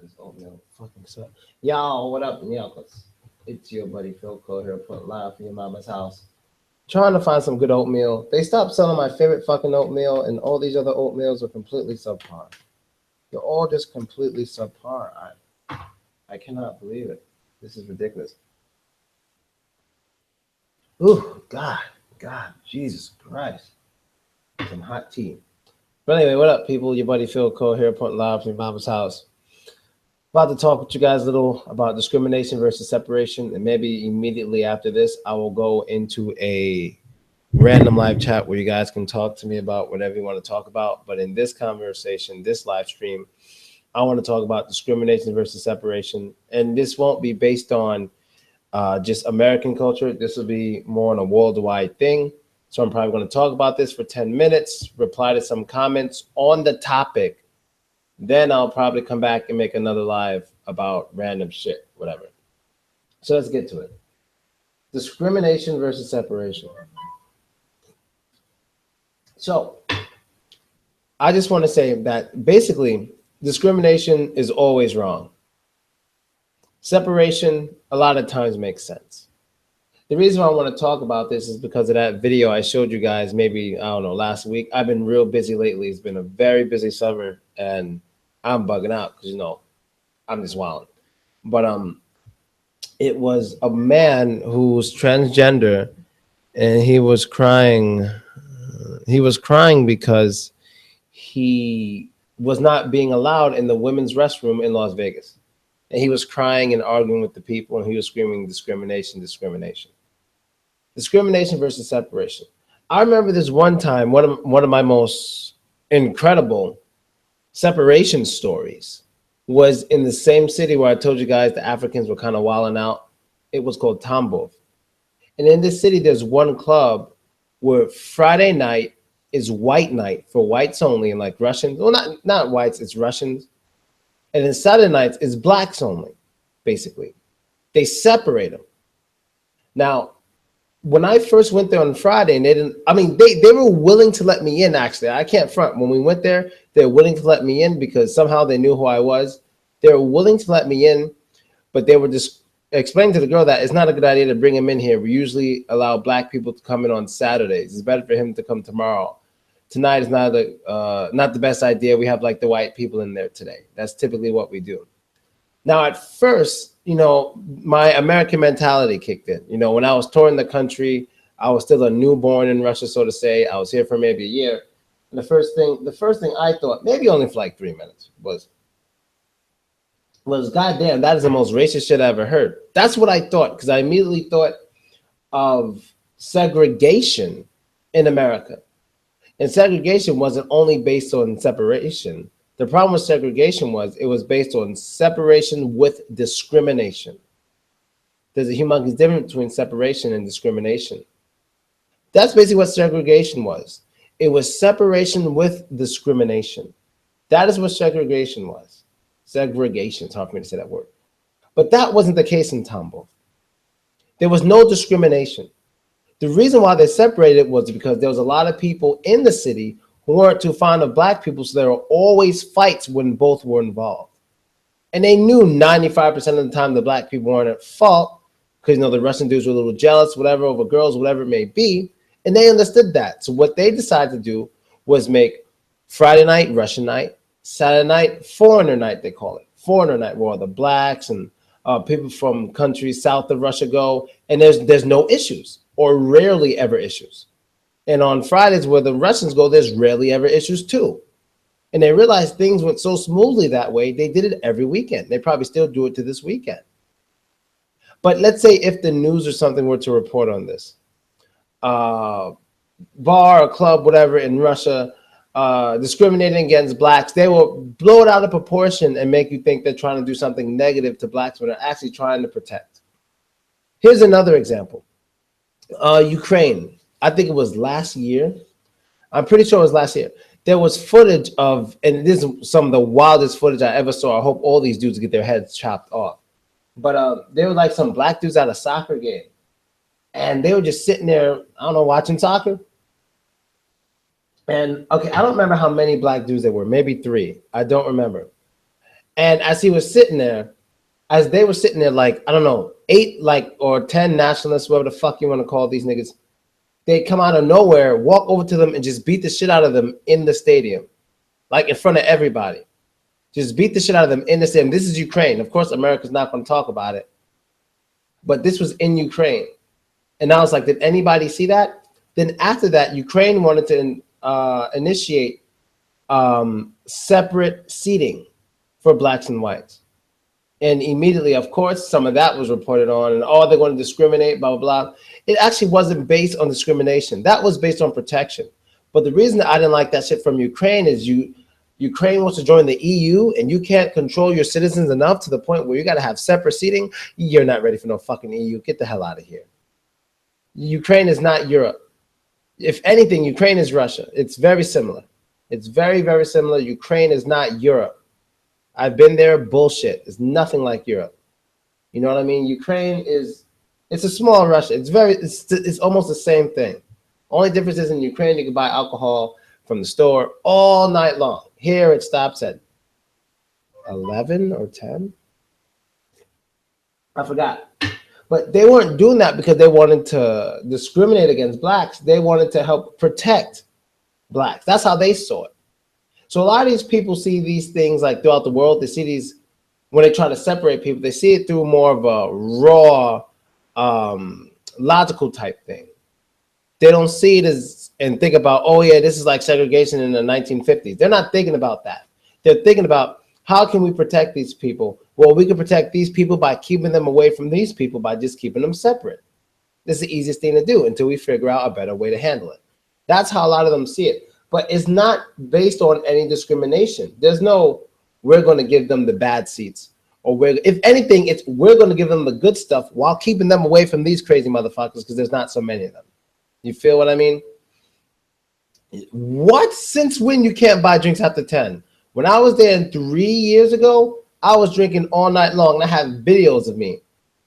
this oatmeal fucking sucks. Y'all, what up, y'all? It's your buddy Philko here, putting live for your mama's house. Trying to find some good oatmeal. They stopped selling my favorite fucking oatmeal, and all these other oatmeals are completely subpar. They're all just completely subpar. I cannot believe it. This is ridiculous. Ooh, God, Jesus Christ. Some hot tea. But anyway, what up, people? Your buddy Philko here, putting live from your mama's house. About to talk with you guys a little about discrimination versus separation, and maybe immediately after this, I will go into a random live chat where you guys can talk to me about whatever you want to talk about. But in this conversation, this live stream, I want to talk about discrimination versus separation, and this won't be based on just American culture. This will be more on a worldwide thing. So I'm probably going to talk about this for 10 minutes, reply to some comments on the topic. Then I'll probably come back and make another live about random shit, whatever. So let's get to it. Discrimination versus separation. So I just want to say that basically discrimination is always wrong. Separation a lot of times makes sense. The reason why I want to talk about this is because of that video I showed you guys maybe, I don't know, last week. I've been real busy lately. It's been a very busy summer, and I'm bugging out because, you know, I'm just wilding. But it was a man who's transgender, and he was crying. He was crying because he was not being allowed in the women's restroom in Las Vegas. And he was crying and arguing with the people, and he was screaming discrimination, discrimination. Discrimination versus separation. I remember this one time, one of my most incredible separation stories was in the same city where I told you guys the Africans were kind of wilding out. It was called Tambov. And in this city, there's one club where Friday night is white night for whites only, and like Russians. Well, not whites, it's Russians. And then Saturday nights is blacks only, basically. They separate them. Now, when I first went there on Friday, and they were willing to let me in, actually. I can't front. When we went there, they were willing to let me in because somehow they knew who I was. They were willing to let me in, but they were just explaining to the girl that it's not a good idea to bring him in here. We usually allow black people to come in on Saturdays. It's better for him to come tomorrow. Tonight is not the best idea. We have like the white people in there today. That's typically what we do. Now, at first, you know, my American mentality kicked in. You know, when I was touring the country, I was still a newborn in Russia, so to say. I was here for maybe a year. And the first thing I thought, maybe only for like 3 minutes, was goddamn, that is the most racist shit I ever heard. That's what I thought, because I immediately thought of segregation in America. And segregation wasn't only based on separation. The problem with segregation was it was based on separation with discrimination. There's a humongous difference between separation and discrimination. That's basically what segregation was. It was separation with discrimination. That is what segregation was. Segregation, it's hard for me to say that word. But that wasn't the case in Tambov. There was no discrimination. The reason why they separated was because there was a lot of people in the city who weren't too fond of black people, so there were always fights when both were involved. And they knew 95% of the time the black people weren't at fault because, you know, the Russian dudes were a little jealous, whatever, over girls, whatever it may be. And they understood that. So what they decided to do was make Friday night Russian night, Saturday night foreigner night, they call it. Foreigner night, where all the blacks and people from countries south of Russia go, and there's no issues, or rarely ever issues. And on Fridays where the Russians go, there's rarely ever issues too. And they realized things went so smoothly that way, they did it every weekend. They probably still do it to this weekend. But let's say if the news or something were to report on this, bar or club, whatever, in Russia, discriminating against blacks, they will blow it out of proportion and make you think they're trying to do something negative to blacks when they're actually trying to protect. Here's another example. Ukraine, I think it was last year. I'm pretty sure it was last year. There was footage of, and this is some of the wildest footage I ever saw. I hope all these dudes get their heads chopped off. But there were like some black dudes at a soccer game. And they were just sitting there, I don't know, watching soccer. And okay, I don't remember how many black dudes there were, maybe 3. I don't remember. And as he was sitting there, as they were sitting there, like, I don't know, 8 like or 10 nationalists, whatever the fuck you want to call these niggas, they come out of nowhere, walk over to them and just beat the shit out of them in the stadium, like in front of everybody. Just beat the shit out of them in the stadium. This is Ukraine. Of course, America's not going to talk about it, but this was in Ukraine. And I was like, did anybody see that? Then after that, Ukraine wanted to initiate separate seating for blacks and whites. And immediately, of course, some of that was reported on, and they're going to discriminate, blah, blah, blah. It actually wasn't based on discrimination. That was based on protection. But the reason that I didn't like that shit from Ukraine is Ukraine wants to join the EU, and you can't control your citizens enough to the point where you got to have separate seating. You're not ready for no fucking EU. Get the hell out of here. Ukraine is not Europe. If anything, Ukraine is Russia. It's very similar. It's very, very similar. Ukraine is not Europe. I've been there. Bullshit. It's nothing like Europe. You know what I mean? Ukraine it's a small Russia. It's almost the same thing. Only difference is in Ukraine, you can buy alcohol from the store all night long. Here it stops at 11 or 10. I forgot. But they weren't doing that because they wanted to discriminate against blacks. They wanted to help protect blacks. That's how they saw it. So a lot of these people see these things like throughout the world. They see these, when they try to separate people, they see it through more of a raw, logical type thing. They don't see it as, and think about, oh yeah, this is like segregation in the 1950s. They're not thinking about that. They're thinking about, how can we protect these people? Well, we can protect these people by keeping them away from these people by just keeping them separate. This is the easiest thing to do until we figure out a better way to handle it. That's how a lot of them see it. But it's not based on any discrimination. There's no, we're going to give them the bad seats. Or if anything, it's we're going to give them the good stuff while keeping them away from these crazy motherfuckers because there's not so many of them. You feel what I mean? What? Since when you can't buy drinks after 10? When I was there 3 years ago, I was drinking all night long, and I have videos of me.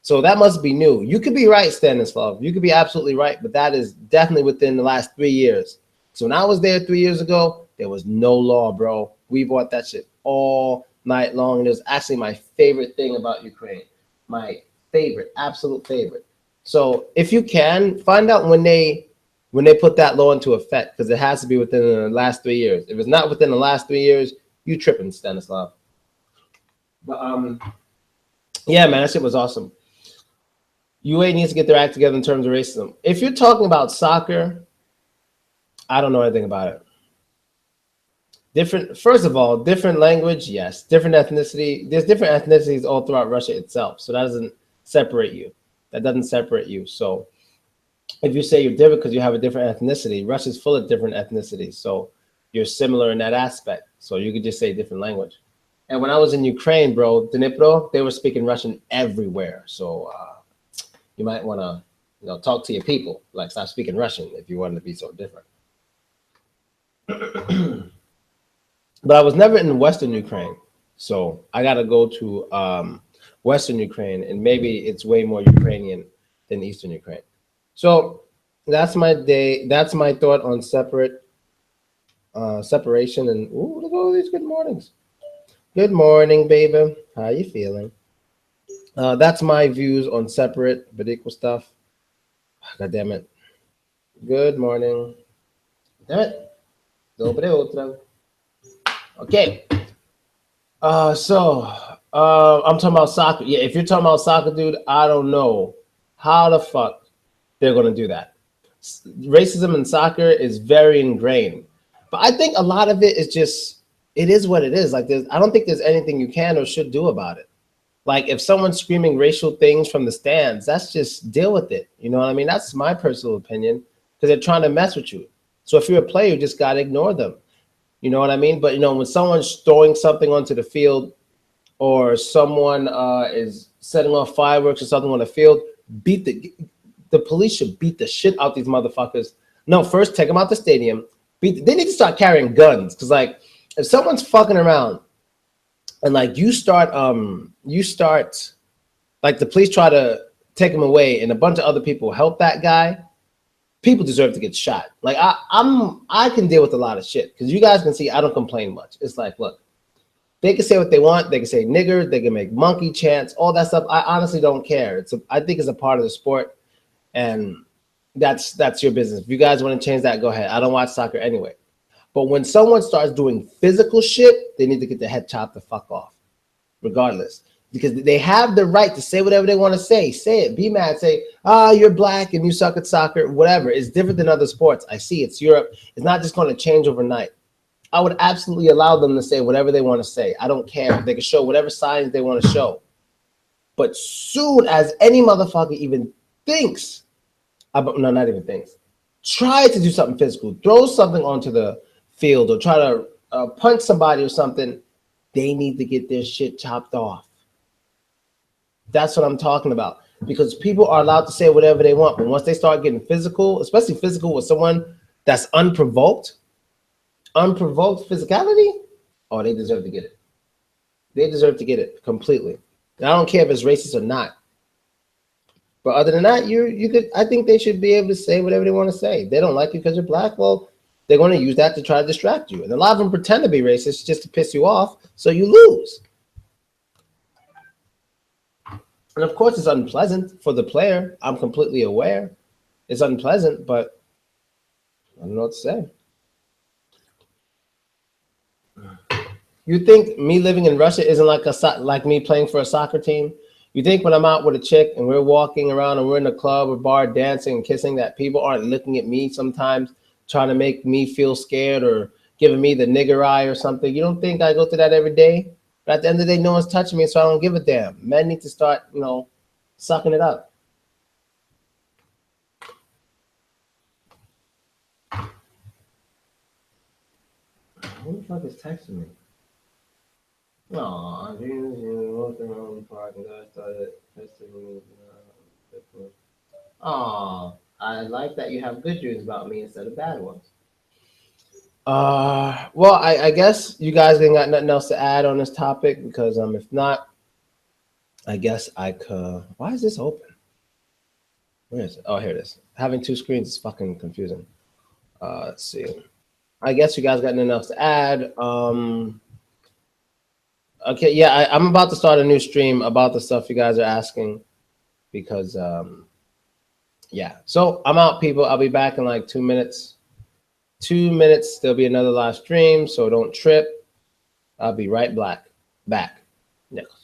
So that must be new. You could be right, Stanislav. You could be absolutely right, but that is definitely within the last 3 years. So when I was there 3 years ago, there was no law, bro. We bought that shit all night long, and it was actually my favorite thing about Ukraine. My favorite, absolute favorite. So if you can, find out when they put that law into effect, because it has to be within the last 3 years. If it's not within the last 3 years, you tripping, Stanislav. But yeah, man, that shit was awesome. UA needs to get their act together in terms of racism. If you're talking about soccer, I don't know anything about it. First of all, different language, yes. Different ethnicity. There's different ethnicities all throughout Russia itself, so that doesn't separate you. That doesn't separate you. So if you say you're different because you have a different ethnicity, Russia's full of different ethnicities, so you're similar in that aspect. So you could just say different language. And when I was in Ukraine, bro, Dnipro, they were speaking Russian everywhere. So you might want to, talk to your people, like stop speaking Russian if you want to be so different. But I was never in Western Ukraine, so I got to go to Western Ukraine, and maybe it's way more Ukrainian than Eastern Ukraine. So that's my day. That's my thought on separation. And ooh, look at all these good mornings. Good morning, baby. How you feeling? That's my views on separate but equal stuff. God damn it. Good morning. Damn it. Dobre utro. Okay. So I'm talking about soccer. Yeah, if you're talking about soccer, dude, I don't know how the fuck they're going to do that. Racism in soccer is very ingrained. But I think a lot of it is just, it is what it is. Like, I don't think there's anything you can or should do about it. Like, if someone's screaming racial things from the stands, that's just deal with it. You know what I mean? That's my personal opinion, because they're trying to mess with you. So if you're a player, you just got to ignore them. You know what I mean? But, when someone's throwing something onto the field, or someone is setting off fireworks or something on the field, the police should beat the shit out these motherfuckers. No, first take them out the stadium. They need to start carrying guns, because like if someone's fucking around and like you start like the police try to take him away and a bunch of other people help that guy, people deserve to get shot. Like I can deal with a lot of shit, because you guys can see I don't complain much. It's like, look, They can say what they want. They can say nigger. They can make monkey chants, all that stuff. I honestly don't care. I think it's a part of the sport, and that's your business. If you guys want to change that, go ahead. I don't watch soccer anyway. But when someone starts doing physical shit, they need to get their head chopped the fuck off, regardless. Because they have the right to say whatever they want to say. Say it. Be mad. Say, you're black and you suck at soccer. Whatever. It's different than other sports. I see. It's Europe. It's not just going to change overnight. I would absolutely allow them to say whatever they want to say. I don't care. They can show whatever signs they want to show. But soon as any motherfucker even thinks about, no, not even thinks, try to do something physical, throw something onto the field or try to punch somebody or something, they need to get their shit chopped off. That's what I'm talking about. Because people are allowed to say whatever they want, but once they start getting physical, especially physical with someone that's unprovoked physicality, oh, they deserve to get it. They deserve to get it completely. And I don't care if it's racist or not. But other than that, I think they should be able to say whatever they want to say. If they don't like you because you're black, well, they're going to use that to try to distract you. And a lot of them pretend to be racist just to piss you off, so you lose. And of course, it's unpleasant for the player. I'm completely aware. It's unpleasant, but I don't know what to say. You think me living in Russia isn't like me playing for a soccer team? You think when I'm out with a chick and we're walking around and we're in a club or bar dancing and kissing that people aren't looking at me sometimes trying to make me feel scared or giving me the nigger eye or something? You don't think I go through that every day? But at the end of the day, no one's touching me, so I don't give a damn. Men need to start, sucking it up. Who the fuck is texting me? Aw, Jesus, walked around the park and I started texting me. Aw, I like that you have good dreams about me instead of bad ones. Well, I guess you guys ain't got nothing else to add on this topic because if not, I guess I could. Why is this open? Where is it? Oh, here it is. Having two screens is fucking confusing. Let's see. I guess you guys got nothing else to add. Okay, yeah, I'm about to start a new stream about the stuff you guys are asking because, yeah. So I'm out, people. I'll be back in like 2 minutes. 2 minutes, there'll be another live stream, so don't trip. I'll be right back. Nicholas.